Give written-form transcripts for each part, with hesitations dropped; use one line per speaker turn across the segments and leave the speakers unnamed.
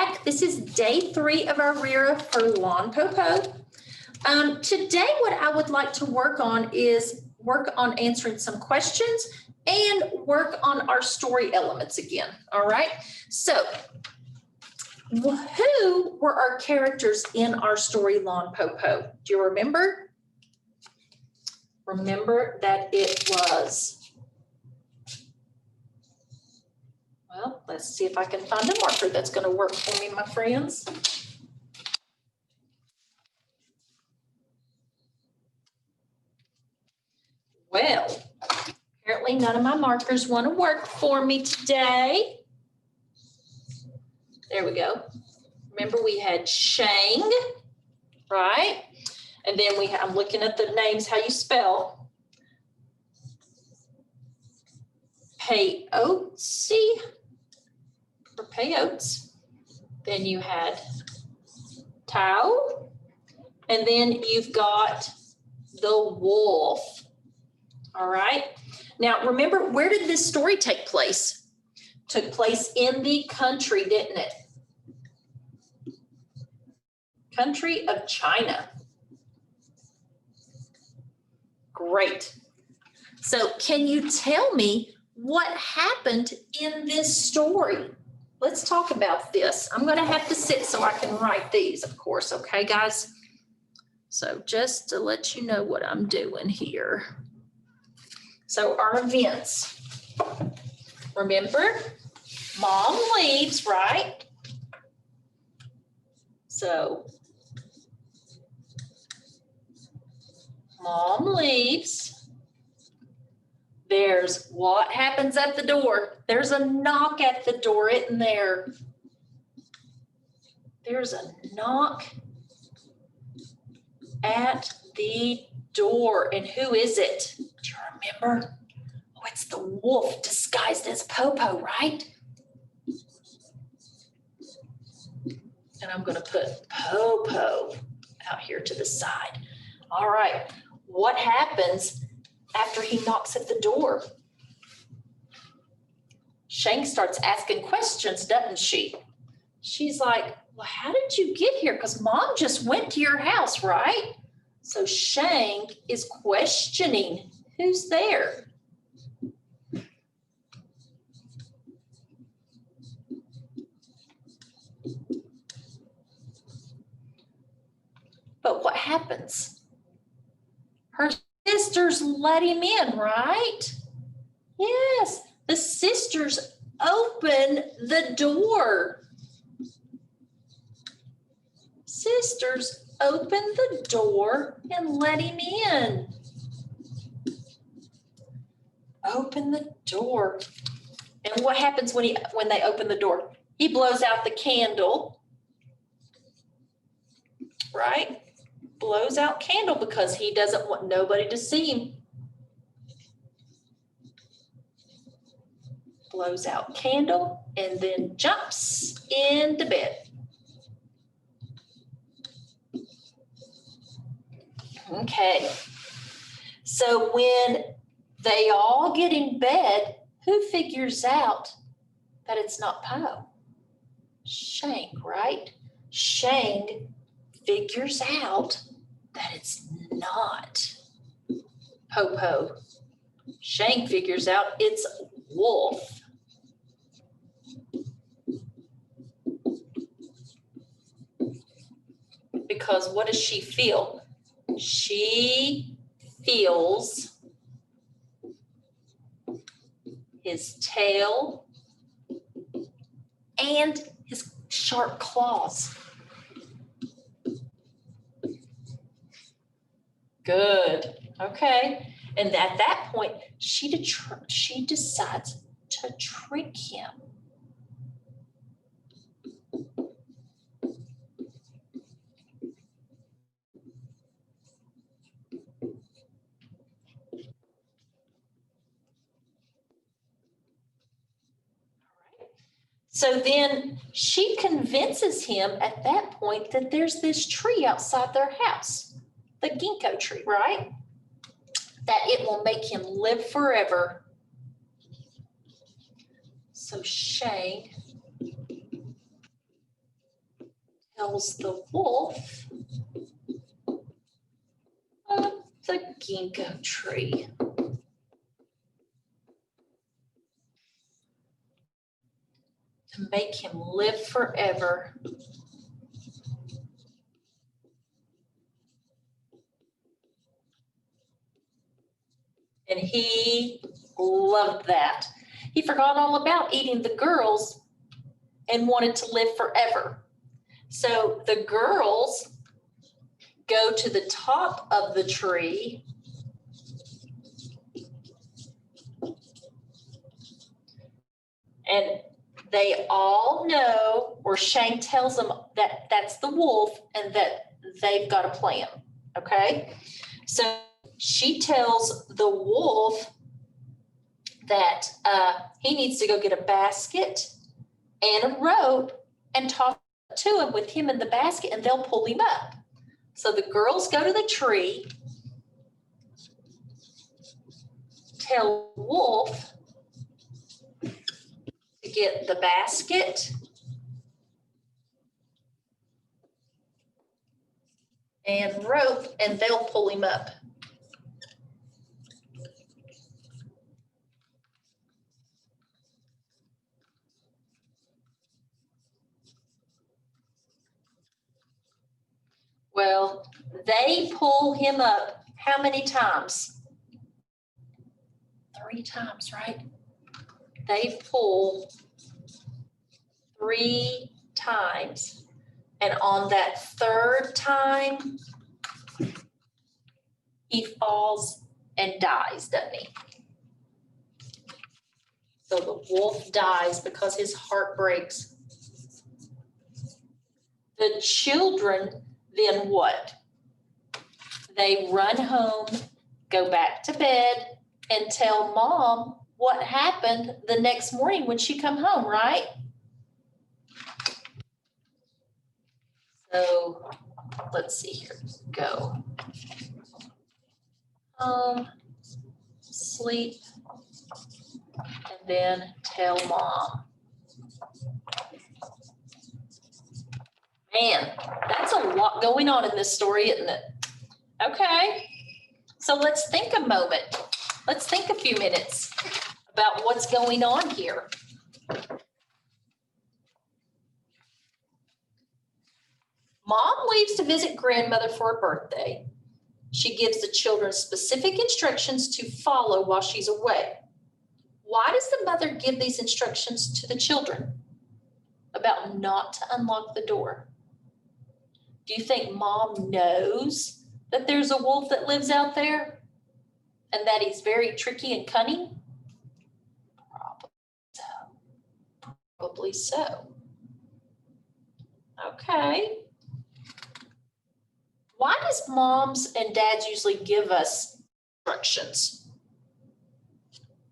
back. This is day 3 of our RIRA for Lon Po Po. Today, what I would like to work on is work on answering some questions and work on our story elements again. All right. So, who were our characters in our story Lon Po Po? Do you remember? Remember that it was. Well, let's see if I can find a marker that's going to work for me, my friends. Well, apparently none of my markers want to work for me today. There we go. Remember we had Shang, right? And then I'm looking at the names, how you spell. Peyote. For peyotes. Then you had Tao, and then you've got the wolf. All right. Now remember, where did this story take place? Took place in the country, didn't it? Country of China. Great. So can you tell me what happened in this story? Let's talk about this. I'm going to have to sit so I can write these, of course. Okay, guys? So just to let you know what I'm doing here. So our events. Remember, Mom leaves, right? So Mom leaves. There's what happens at the door. There's a knock at the door, isn't there? There's a knock at the door. And who is it? Do you remember? Oh, it's the wolf disguised as Po Po, right? And I'm going to put Po Po out here to the side. All right. What happens after he knocks at the door? Shang starts asking questions, doesn't she? She's like, well, how did you get here? Because Mom just went to your house, right? So Shang is questioning who's there. But what happens? Her sisters let him in, right? Yes, the sisters open the door. Sisters open the door and let him in. Open the door. And what happens when they open the door? He blows out the candle, right? Blows out candle because he doesn't want nobody to see him. Blows out candle and then jumps into bed. Okay. So when they all get in bed, who figures out that it's not Po? Shang, right? Shang figures out that it's not Po Po. Shang figures out it's wolf. Because what does she feel? She feels his tail and his sharp claws. Good. Okay. And at that point, she decides to trick him. So then she convinces him at that point that there's this tree outside their house, the ginkgo tree, right? That it will make him live forever. So Shang tells the wolf of the ginkgo tree. To make him live forever. And he loved that. He forgot all about eating the girls and wanted to live forever. So the girls go to the top of the tree and they all know, or Shane tells them that that's the wolf and that they've got a plan, okay? So she tells the wolf that he needs to go get a basket and a rope and toss it to him with him in the basket, and they'll pull him up. So the girls go to the tree, tell the wolf to get the basket and rope, and they'll pull him up. Well, they pull him up how many times? 3 times, right? They pull 3 times. And on that 3rd time, he falls and dies, doesn't he? So the wolf dies because his heart breaks. The children then what? They run home, go back to bed, and tell mom what happened the next morning when she come home, right? So let's see here. Go home, sleep, and then tell mom. Man, that's a lot going on in this story, isn't it? Okay, so let's think a moment. Let's think a few minutes about what's going on here. Mom leaves to visit grandmother for her birthday. She gives the children specific instructions to follow while she's away. Why does the mother give these instructions to the children about not to unlock the door? Do you think mom knows that there's a wolf that lives out there and that he's very tricky and cunning? Probably so. Probably so. Okay. Why does moms and dads usually give us instructions?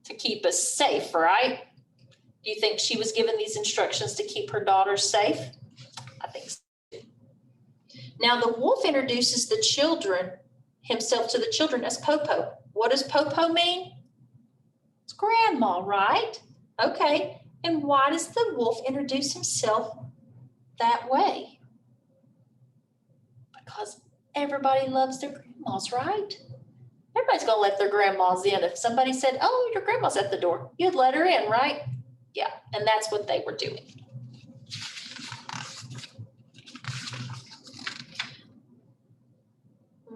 To keep us safe, right? Do you think she was given these instructions to keep her daughters safe? I think so. Now the wolf introduces himself to the children as Po Po. What does Po Po mean? It's grandma, right? Okay, and why does the wolf introduce himself that way? Because everybody loves their grandmas, right? Everybody's gonna let their grandmas in. If somebody said, oh, your grandma's at the door, you'd let her in, right? Yeah, and that's what they were doing.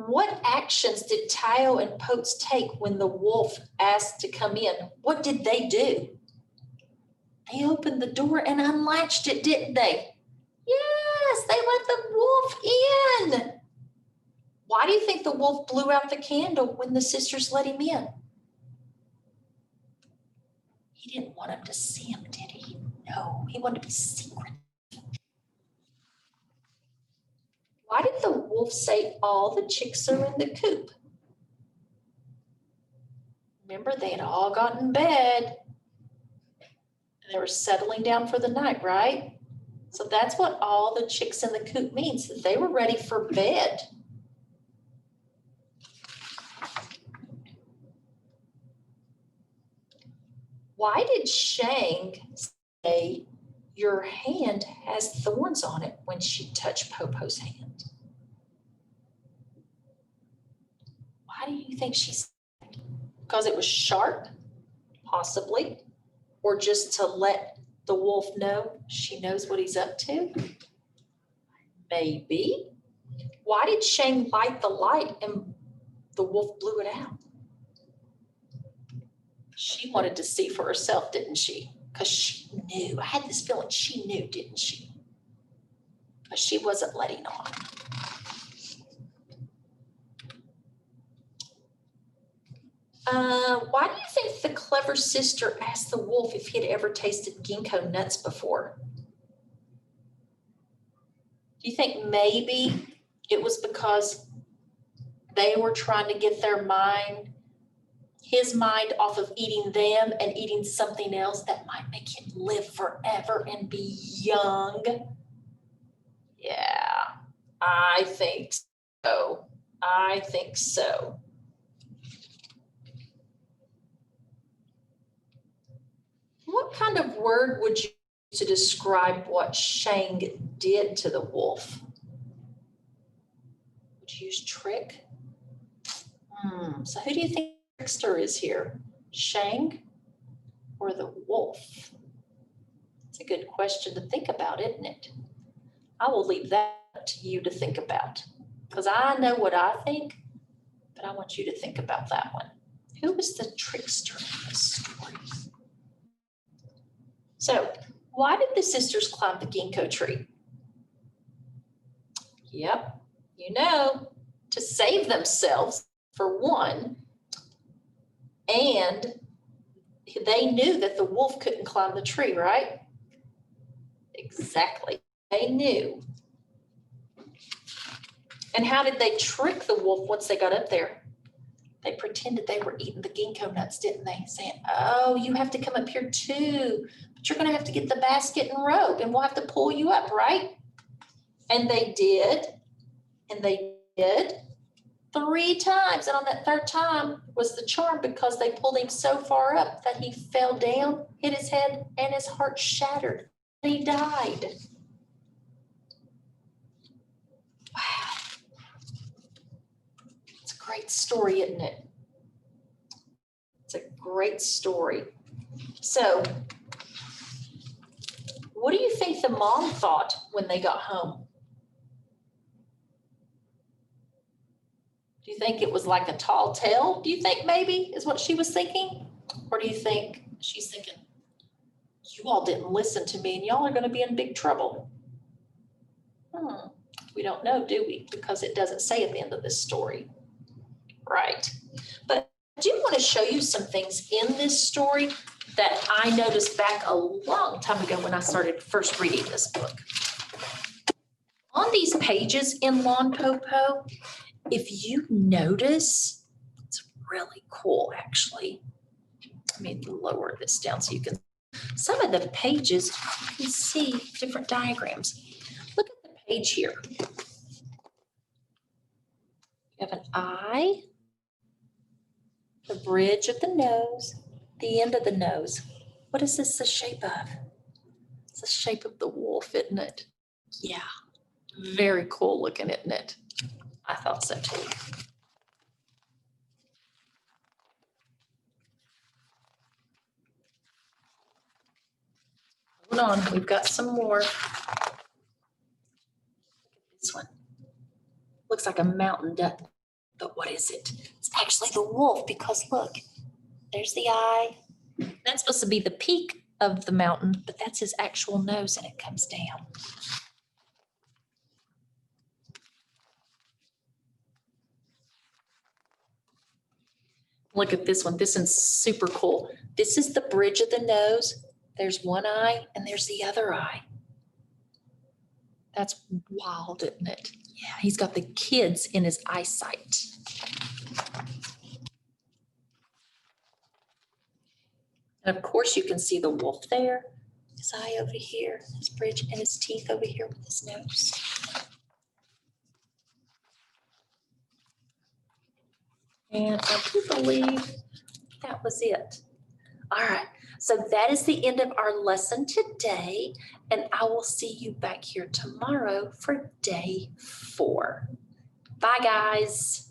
What actions did Tayo and Potes take when the wolf asked to come in? What did they do? They opened the door and unlatched it, didn't they? Yes, they let the wolf in. Why do you think the wolf blew out the candle when the sisters let him in? He didn't want him to see him, did he? No, he wanted to be secret. Why did the wolf say all the chicks are in the coop? Remember, they had all gotten in bed and they were settling down for the night, right? So that's what all the chicks in the coop means, that they were ready for bed. Why did Shang say, your hand has thorns on it when she touched Popo's hand? Why do you think she said that? Because it was sharp, possibly, or just to let the wolf know she knows what he's up to? Maybe. Why did Shane light the light and the wolf blew it out? She wanted to see for herself, didn't she? Because she knew. I had this feeling she knew, didn't she? But she wasn't letting on. Why do you think the clever sister asked the wolf if he had ever tasted ginkgo nuts before? Do you think maybe it was because they were trying to get his mind off of eating them and eating something else that might make him live forever and be young? Yeah, I think so. I think so. What kind of word would you use to describe what Shang did to the wolf? Would you use trick? So who do you think the trickster is here? Shang or the wolf? It's a good question to think about, isn't it? I will leave that to you to think about, because I know what I think, but I want you to think about that one. Who was the trickster in this story? So, why did the sisters climb the ginkgo tree? Yep, you know, to save themselves, for one, and they knew that the wolf couldn't climb the tree, right? Exactly, they knew. And how did they trick the wolf once they got up there? They pretended they were eating the ginkgo nuts, didn't they? Saying, oh, you have to come up here too, but you're gonna have to get the basket and rope and we'll have to pull you up, right? And they did, and they did 3 times. And on that 3rd time was the charm, because they pulled him so far up that he fell down, hit his head, and his heart shattered. He died. Wow. It's a great story, isn't it? It's a great story. So, what do you think the mom thought when they got home? Do you think it was like a tall tale? Do you think maybe is what she was thinking? Or do you think she's thinking, you all didn't listen to me and y'all are going to be in big trouble? We don't know, do we? Because it doesn't say at the end of this story. Right. But I do want to show you some things in this story that I noticed back a long time ago when I started first reading this book. On these pages in Lon Po Po, if you notice, it's really cool actually. Let me lower this down so you can, some of the pages, you can see different diagrams. Look at the page here. You have an eye, the bridge of the nose, the end of the nose. What is this the shape of? It's the shape of the wolf, isn't it? Yeah, very cool looking, isn't it? I thought so too. Hold on, we've got some more. This one looks like a mountain duck, but what is it? It's actually the wolf, because look, there's the eye. That's supposed to be the peak of the mountain, but that's his actual nose and it comes down. Look at this one. This one's super cool. This is the bridge of the nose. There's one eye and there's the other eye. That's wild, isn't it? Yeah, he's got the kids in his eyesight. And of course you can see the wolf there, his eye over here, his bridge, and his teeth over here with his nose. And I do believe that was it. All right, So that is the end of our lesson today, and I will see you back here tomorrow for day 4. Bye, guys.